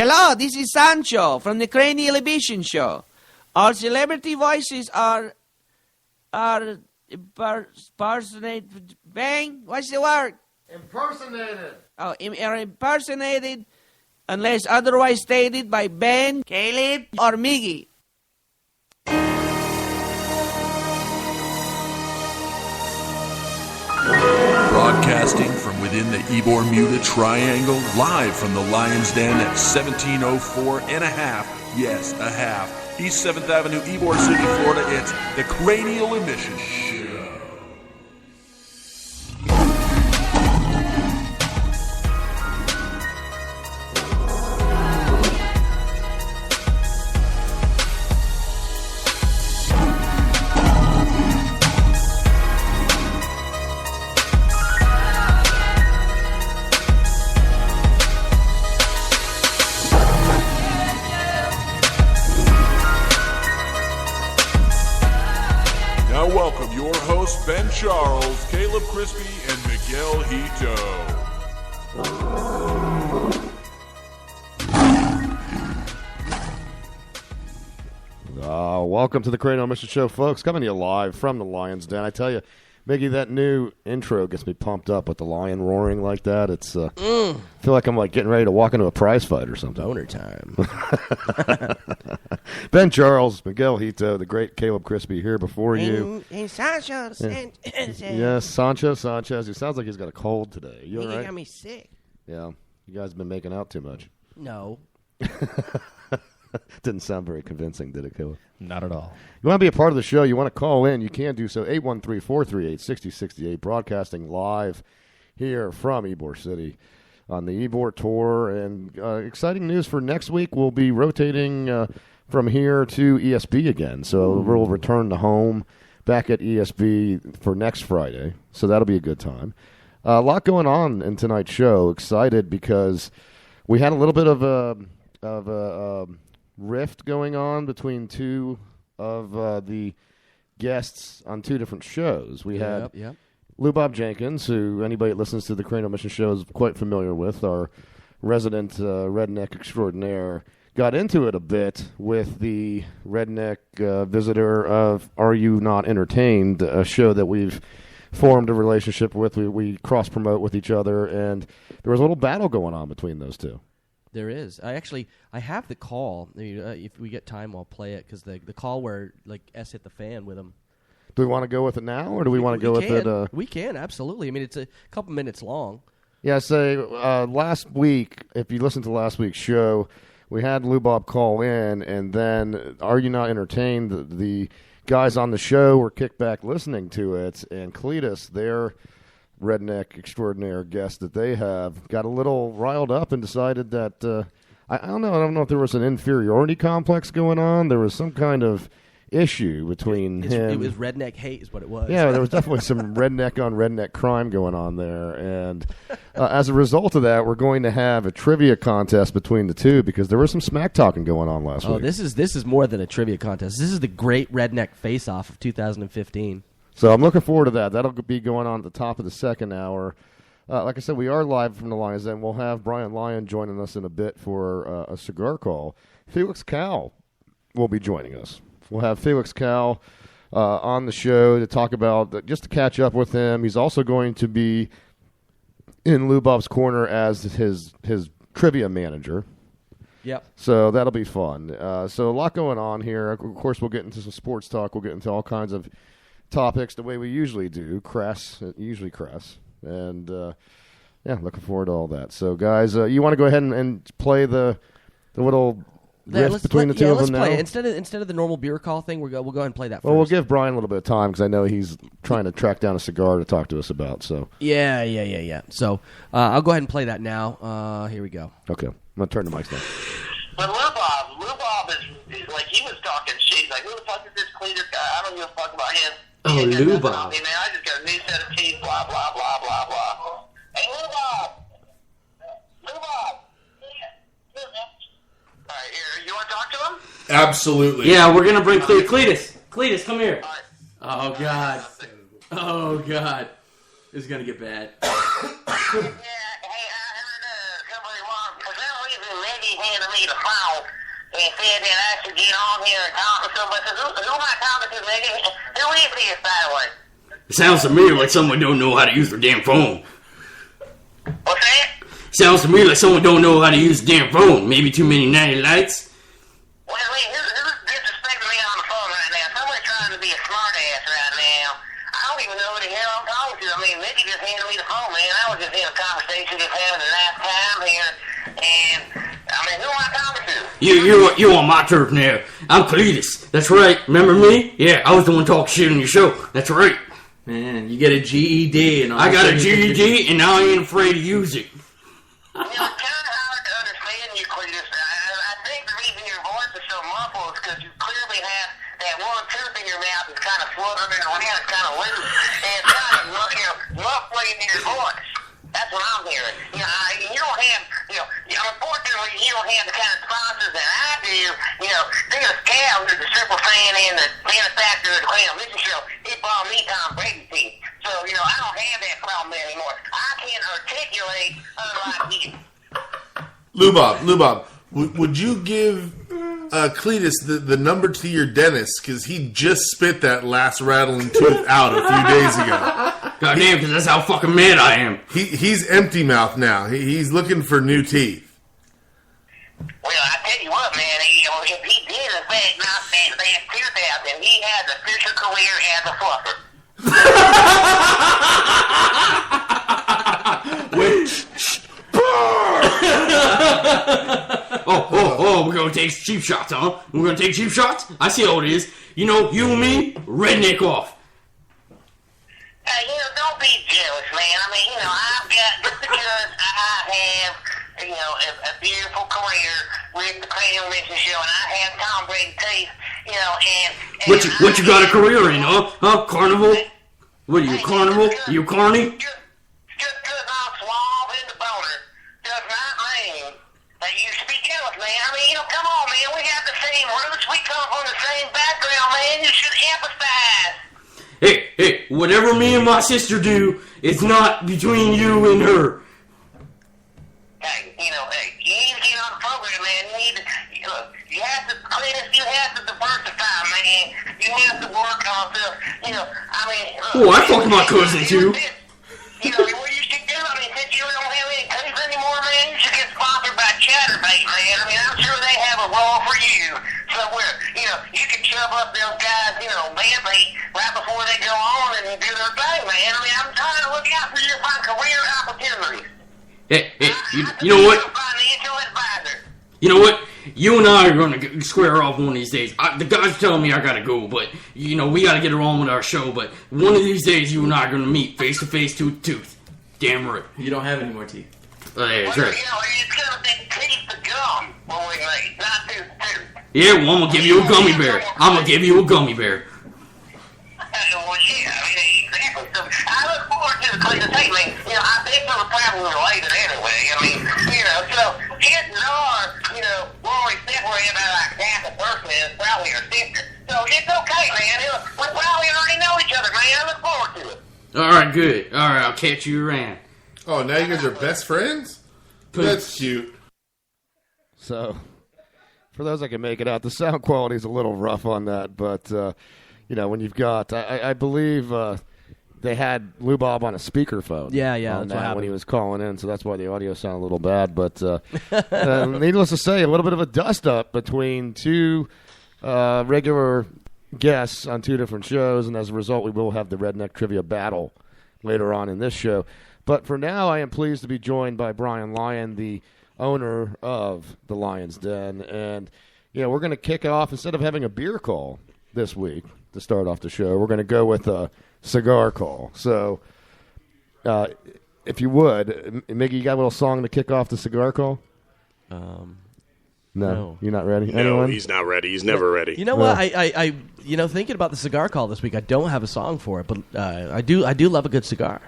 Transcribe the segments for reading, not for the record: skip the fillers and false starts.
Hello, this is Sancho from the Cranial Emissions Show. Our celebrity voices are impersonated. Bang? What's the word? Impersonated. Oh, are impersonated unless otherwise stated by Ben, Caleb, or Miggy. Broadcasting from within the Ybor-Muda Triangle, live from the Lion's Den at 1704 and a half, yes, a half, East 7th Avenue, Ybor City, Florida. It's the Cranial Emissions Show. Ben Charles, Caleb Crispy, and Miguel Hito. Welcome to the Cranial Emissions Show, folks. Coming to you live from the Lion's Den. I tell you, Miggy, that new intro gets me pumped up with the lion roaring like that. It's I feel like I'm like getting ready to walk into a prize fight or something. Boner time. Ben Charles, Miguel Hito, the great Caleb Crispy here before you. And Sancho Sanchez. Yes, Sancho Sanchez. He sounds like he's got a cold today. You all right? He got me sick. Yeah. You guys have been making out too much. No. Didn't sound very convincing, did it, Caleb? Not at all. You want to be a part of the show, you want to call in, you can do so. 813-438-6068, broadcasting live here from Ybor City on the Ybor Tour. And exciting news for next week, we'll be rotating from here to ESB again. So we'll return to home back at ESB for next Friday. So that'll be a good time. A lot going on in tonight's show. Excited because we had a little bit of a rift going on between two of the guests on two different shows. We had Lou Bob Jenkins, who anybody that listens to the Cranial Emissions Show is quite familiar with, our resident redneck extraordinaire, got into it a bit with the redneck visitor of Are You Not Entertained, a show that we've formed a relationship with. We cross-promote with each other, and there was a little battle going on between those two. There is. I have the call. If we get time, I'll play it, because the call where like S hit the fan with him. Do we want to go with it now, or do we want to go with it? We can, absolutely. I mean, it's a couple minutes long. Yeah, last week, if you listened to last week's show, we had Lou Bob call in, and then Are You Not Entertained? The guys on the show were kicked back listening to it, and Cletus, their redneck extraordinaire guest that they have, got a little riled up and decided that I don't know if there was an inferiority complex going on. There was some kind of issue between him. It was redneck hate is what it was. Yeah, there was definitely some redneck on redneck crime going on there, and as a result of that, we're going to have a trivia contest between the two, because there was some smack talking going on last week. Oh, this is more than a trivia contest. This is the Great Redneck Faceoff of 2015. So I'm looking forward to that. That'll be going on at the top of the second hour. Like I said, we are live from the Lions Den. We'll have Brian Lyon joining us in a bit for a cigar call. Felix Cal will be joining us. We'll have Felix Cal on the show to talk about, just to catch up with him. He's also going to be in Lou Bob's corner as his trivia manager. Yep. So that'll be fun. So a lot going on here. Of course, we'll get into some sports talk. We'll get into all kinds of topics the way we usually do, usually crass, and looking forward to all that. So, guys, you want to go ahead and play the little rift between the two of them now? Play it. Instead of the normal beer call thing, we'll go ahead and play that first. Well, we'll give Brian a little bit of time, because I know he's trying to track down a cigar to talk to us about. So yeah. So I'll go ahead and play that now. Here we go. Okay, I'm gonna turn the mics down. But Lou Bob is like, he was talking shit. He's like, who the fuck is this Cletus guy? I don't give a fuck about him. Oh, Lou Bob. Man, I just got a new set of teeth, blah, blah, blah, blah, blah. Hey, Lou Bob. All right, here, you want to talk to him? Absolutely. Yeah, we're going to bring Cletus. Cletus, come here. All right. Oh, God. Oh, God. This is going to get bad. Yeah, hey, I heard somebody wrong, because they're leaving Mickey handed me the phone and said that I should get on here and talk to somebody. I said, who am I talking to, Mickey? Who is this, by the way? It sounds to me like someone don't know how to use their damn phone. What's that? Sounds to me like someone don't know how to use the damn phone. Maybe too many natty lights. Wait, who's disrespecting me on the phone right now? Somebody's trying to be a smart ass right now. I don't even know who the hell I'm talking to. I mean, Mickey just handed me the phone, man. I was just in a conversation, just having a nice time here. And, I mean, who am I talking to? You're on my turf now. I'm Cletus. That's right. Remember me? Yeah, I was the one talking shit on your show. That's right. Man, you get a GED and all I got a of sudden GED and now I ain't afraid to use it. You know, it's kind of hard to understand you, Cletus. I think the reason your voice is so muffled is because you clearly have that one tooth in your mouth that's kind of fluttering around. It's kind of loose. And it's kind of, muffling your voice. That's what I'm hearing. You know, you don't have, unfortunately, you don't have the kind of sponsors that I do. You know, Cletus From, who's the super fan and the manufacturer of the Cranial Emissions Show, he bought me Tom Brady teeth. So, you know, I don't have that problem anymore. I can articulate unlike you. Lou Bob, would you give Cletus the number to your dentist, because he just spit that last rattling tooth out a few days ago. Goddamn, because that's how fucking mad I am. He's empty mouth now. He's looking for new teeth. Well, I tell you what, man, if he did in fact knock that last tooth out, then he has a future career as a fluffer. Oh, we're gonna take cheap shots, huh? We're gonna take cheap shots? I see how it is. You know, you and me, Red Neck off. Don't be jealous, man. I mean, I've got, just because I have, a beautiful career with the Cranial Emissions Show, and I have Tom Brady teeth, and What you got a career in, huh? Huh? Carnival? What are you, Carnival? You Carney? Just because I'm suave in the boner does not mean that you should be jealous, man. I mean, come on, man. We got the same roots. We come from the same background, man. You should empathize. Hey, whatever me and my sister do, it's not between you and her. Hey, you need to get on the program, man. You have to, Cletus, you have to diversify, man. You have to work on stuff, Oh, I fucked my cousin, too. What you should do, since you don't have any teeth anymore, man, you should get sponsored by Chatterbait, man. I mean, I'm sure they have a role for you somewhere. You can chub up those guys, badly right before they go on and do their thing, man. I mean, I'm trying to look out for you to find career opportunities. Hey, you know what? Financial advisor. You know what? You and I are going to square off one of these days. The guys are telling me I got to go, but, we got to get on with our show. But one of these days, you and I are going to meet face to face, tooth to tooth. Damn right. You don't have any more teeth. Yeah, that's right. It's going to be teeth to gum when we meet, not tooth to tooth. Yeah, well, I'm going to give you a gummy bear. I'm going to give you a gummy bear. Well, yeah, exactly. So I look forward to the Cletus. Hey, man, I think we're probably related anyway. I mean, so chances are, when we separate about like half a person is probably our sister. So it's okay, man. We probably already know each other, man. I look forward to it. All right, good. All right, I'll catch you around. Oh, now you guys are best friends? That's cute. So, for those that can make it out, the sound quality is a little rough on that, but, when you've got, I believe they had Lou Bob on a speakerphone. Yeah, on that's what that when he was calling in, so that's why the audio sounded a little bad. But needless to say, a little bit of a dust-up between two regular guests on two different shows, and as a result, we will have the Redneck Trivia Battle later on in this show. But for now, I am pleased to be joined by Brian Lyon, the owner of the Lion's Den. And, we're going to kick off, instead of having a beer call this week to start off the show, we're going to go with a cigar call. So, if you would, Miggy, you got a little song to kick off the cigar call? No. You're not ready? No, Anyone? he's not ready. He's never ready. You know what? I thinking about the cigar call this week, I don't have a song for it, but I do love a good cigar.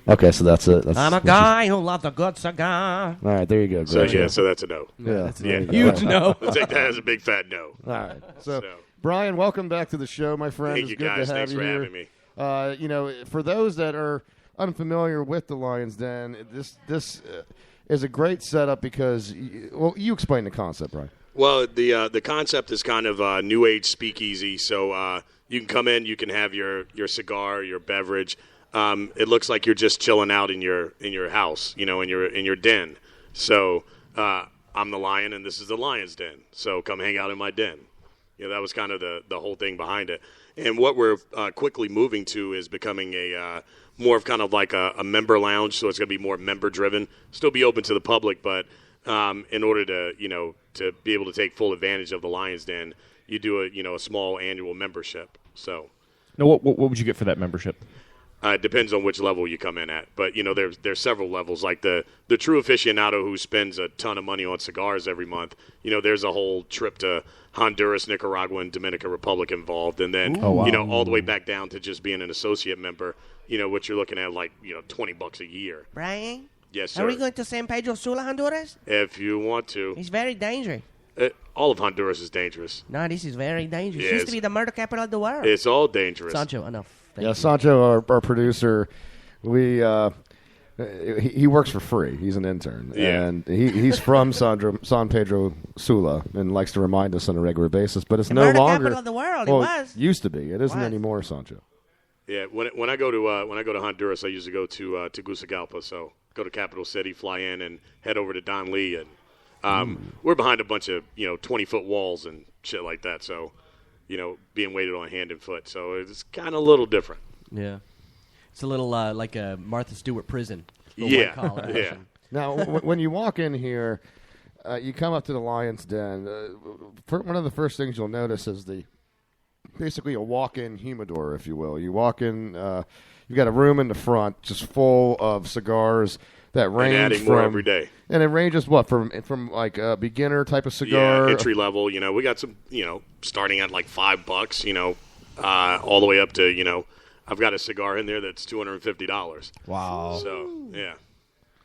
Okay, so that's it. I'm a guy who loves a good cigar. All right, there you go. So, Great. so that's a no. Yeah, huge no. I'll take that as a big fat no. All right. So, Brian, welcome back to the show, my friend. Thank you, guys. Good to have Thanks you for here. having me. For those that are unfamiliar with the Lion's Den, is a great setup because, you explain the concept, right? Well, the concept is kind of a new age speakeasy. So you can come in, you can have your cigar, your beverage. It looks like you're just chilling out in your house, in your den. So I'm the lion, and this is the lion's den. So come hang out in my den. That was kind of the whole thing behind it. And what we're quickly moving to is becoming a more of kind of like a member lounge. So it's going to be more member driven. Still be open to the public, but in order to be able to take full advantage of the Lion's Den, you do a small annual membership. So, now what would you get for that membership? It depends on which level you come in at, but there's several levels. Like the true aficionado who spends a ton of money on cigars every month. There's a whole trip to Honduras, Nicaragua, and Dominican Republic involved, and then all the way back down to just being an associate member. What you're looking at, like $20 a year. Brian? Yes, sir. Are we going to San Pedro Sula, Honduras? If you want to. It's very dangerous. All of Honduras is dangerous. No, this is very dangerous. Yes. It used to be the murder capital of the world. It's all dangerous. Sancho, enough. Thank you. Sancho, our producer, he works for free. He's an intern. Yeah. And he's from San Pedro Sula and likes to remind us on a regular basis. But it's the no murder longer. capital of the world. Well, it was. Used to be. It isn't Was. anymore, Sancho. Yeah, when I go to Honduras, I usually go to Tegucigalpa. So go to Capital City, fly in, and head over to Don Lee, and we're behind a bunch of 20-foot walls and shit like that. So being weighted on hand and foot. So it's kind of a little different. Yeah, it's a little like a Martha Stewart prison. Yeah, white-collar yeah. action. Now, when you walk in here, you come up to the Lion's Den. One of the first things you'll notice is basically a walk-in humidor, if you will. You walk in, you've got a room in the front just full of cigars that range and adding more every day. And it ranges from like a beginner type of cigar, Yeah, entry level. We got some starting at like $5. All the way up to I've got a cigar in there that's $250. Wow. So yeah,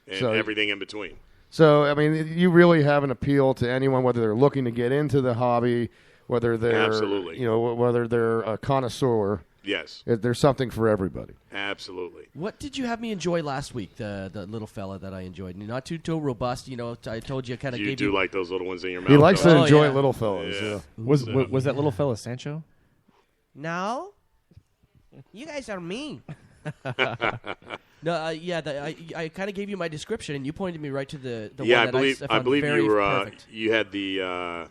and So- everything in between. So, I mean, you really have an appeal to anyone, whether they're looking to get into the hobby, whether they're Absolutely. whether they're a connoisseur. Yes, There's something for everybody. absolutely. What did you have me enjoy last week? The little fella that I enjoyed, not too robust. I told you, I kind of You gave do you. like those little ones in your mouth. He likes though. to Oh, enjoy yeah. little fellas. Yeah. Yeah. Was that little fella Sancho? No. You guys are mean. No, I kind of gave you my description, and you pointed me right to the Yeah, one that I I believe very you were. perfect. You had the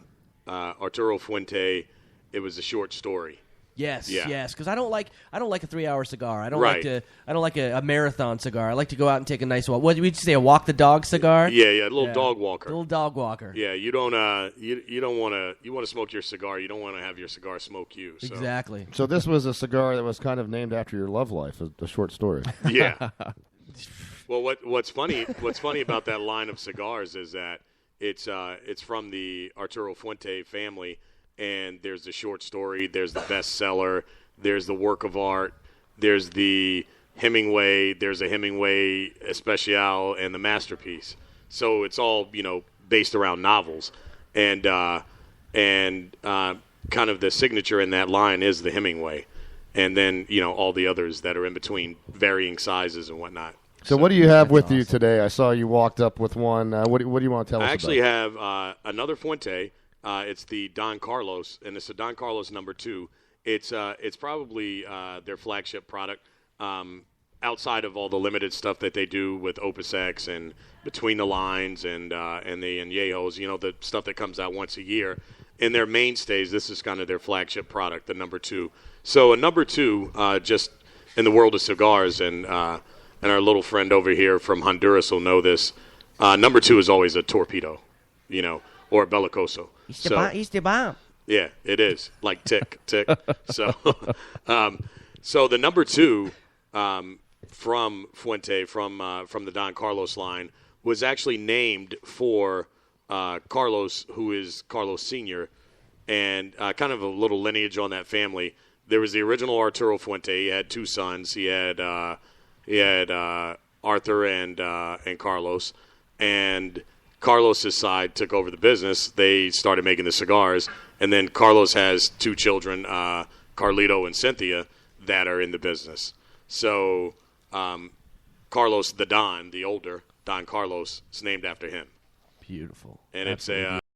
Arturo Fuente. It was a short story. Yes, Yeah. yes, because I don't like a 3-hour cigar. I don't Right. like a marathon cigar. I like to go out and take a nice walk. What did we say? A walk the dog cigar? Yeah, a little Yeah. dog walker. Little dog walker. Yeah, you don't. You don't want to. You want to smoke your cigar. You don't want to have your cigar smoke you. So. Exactly. So this was a cigar that was kind of named after your love life, a short story. Yeah. Well, what's funny about that line of cigars is that it's from the Arturo Fuente family, and there's the short story, there's the bestseller, there's the work of art, there's the Hemingway, there's a Hemingway Especial, and the masterpiece. So it's all based around novels, and kind of the signature in that line is the Hemingway, and then all the others that are in between, varying sizes and whatnot. So what do you have with you today? I saw you walked up with one. What do you want to tell us I actually about? have another Fuente. It's the Don Carlos, and it's a Don Carlos No. 2. It's probably their flagship product. Outside of all the limited stuff that they do with Opus X and Between the Lines and the Añejos, the stuff that comes out once a year. In their mainstays, this is kind of their flagship product, the No. 2. So a No. 2, just in the world of cigars, and our little friend over here from Honduras will know this. No. 2 is always a torpedo, or a bellicoso. It's the bomb. Yeah, it is. Like tick, tick. So the No. 2 from Fuente, from the Don Carlos line, was actually named for Carlos, who is Carlos Sr., and kind of a little lineage on that family. There was the original Arturo Fuente. He had two sons. He had Arthur and Carlos, and Carlos's side took over the business. They started making the cigars, and then Carlos has two children, Carlito and Cynthia, that are in the business. So Carlos the Don, the older, Don Carlos. It's named after him. Beautiful. And Absolutely. it's